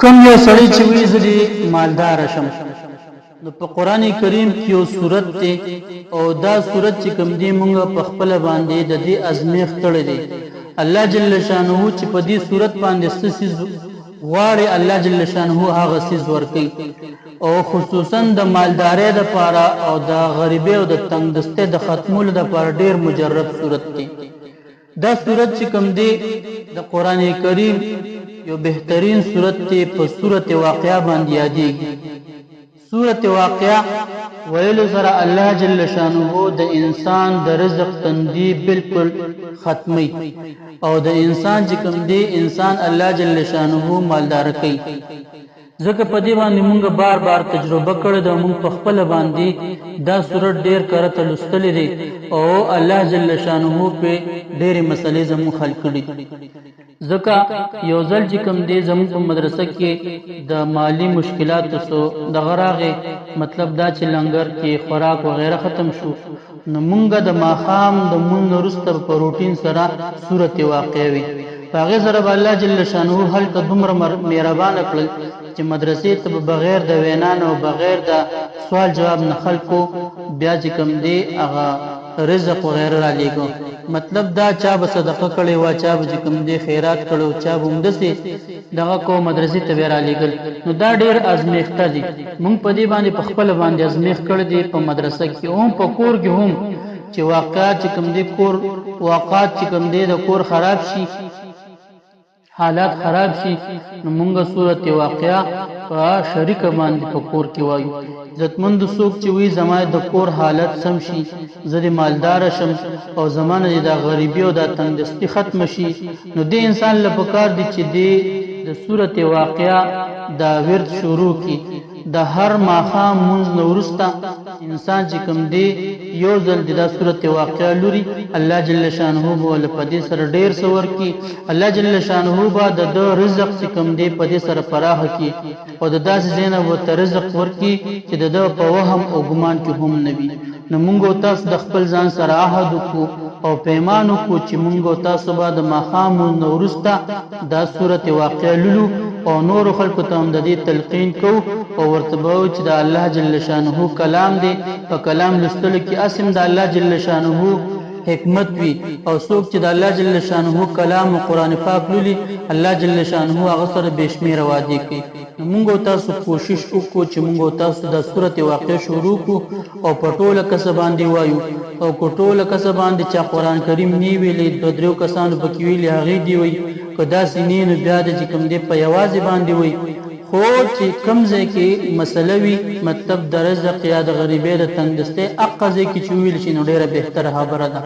کوم یو سړی چې وی زری مالدار شم نو په قران کریم کې یو سورت دی او دا سورت چې کوم دی مونږ په خپل باندې د دې ازمیخ کړی دی الله جل شانه چې په دې سورت باندې سسیز غواړي الله جل شانه هغه سیز ورکي او خصوصا د مالدارۍ لپاره او د غریبۍ او د تنگدستۍ د ختمولو لپاره ډیر مجرب سورت دی دا سورت چې کوم دی د قران کریم یو بهترین سورت دی په سورت واقعہ باندې یادېږي سورت واقعہ ویلو سره الله جل شانه د انسان د رزق تندی بالکل ختمي او د انسان چې کوم دی انسان الله جل شانه مالدار کوي ځکه په دې باندې مونږ بار بار تجربه کړې ده مونږ په خپل باندې دا سورت ډیر کرته لستلې دي او الله جل شانه په ډېرې مسلې زموږ حل کړې ځکه یو ځل چې کوم دی زموږ په مدرسه کې د مالی مشکلات سو د غراغه مطلب دا چې لنګر کې خوراک وغیرہ ختم شو نو مونږ د ماخام د مونږ وروسته په روټین سره سورت واقعه وي هغه سره الله جل شانه هل ته دومره مهربان کړل چې مدرسې ته بغیر د وینا او بغیر د سوال جواب نه خلکو بیا چې کوم دی هغه رزق وغیرہ را لېګو مطلب دا چا به صدقه کړي وا چا به کوم دی خیرات کړو چا به همدسي دغه کو مدرسې ته را لېګل نو دا ډېر ازمیخته دي مونږ په دې باندې په خپل باندې ازمیخ کړی دی په مدرسه کې هم په کور کې هم چې واقعات چې کوم دی کور واقعات چې کوم دی د کور خراب شي حالات خراب شي نو مونږه صورت واقعا په شریک باندې په کور کې وایو عزتمند څوک چې وی زمای د کور حالت سم شي زری مالدار شم او زمانه د غریبي او د تندرستی ختم شي نو د انسان لپاره دي چې د صورت واقعا دا ورد شروع کی د هر ماخام منځ نورستا انسان چې کوم دی یو ځل د صورت واقعا لوري الله جل شانه بول په دې سره ډیر سور کی الله جل شانه با د رزق چې کوم دی په دې سره فراخ کی او د داس زینب او رزق ورکی چې د په وهم او ګمان کې هم نبی نو مونږ تاسو د خپل ځان سره عهد کو او پیمانو کو چې مونږ تاسو به د ماخام نورستا دا صورت واقعا لولو او نور خلکو ته د دې تلقین کو او ورته چې د الله جل شانه کلام دی په کلام لستل کې اسم د الله جل شانه حکمت وی او څوک چې د الله جل شانه کلام او قران پاک لولي الله جل شانه هغه سره بشمیر وادي کوي موږ تاسو کوشش وکړو چې موږ تاسو د سورته واقع شروع کو او پټوله کس باندې وایو او کوټوله کس باندې چې قران کریم نی ویلې د درو کسانو پکې ویلې هغه دی وي کدا سینین بیا د کوم دی په یوازې باندې وي خو چې کمزې کې مسله وي مطلب د رزق یا د غریبۍ د تندرستۍ اقضې کې چې ویل شي نو ډیره بهتره خبره ده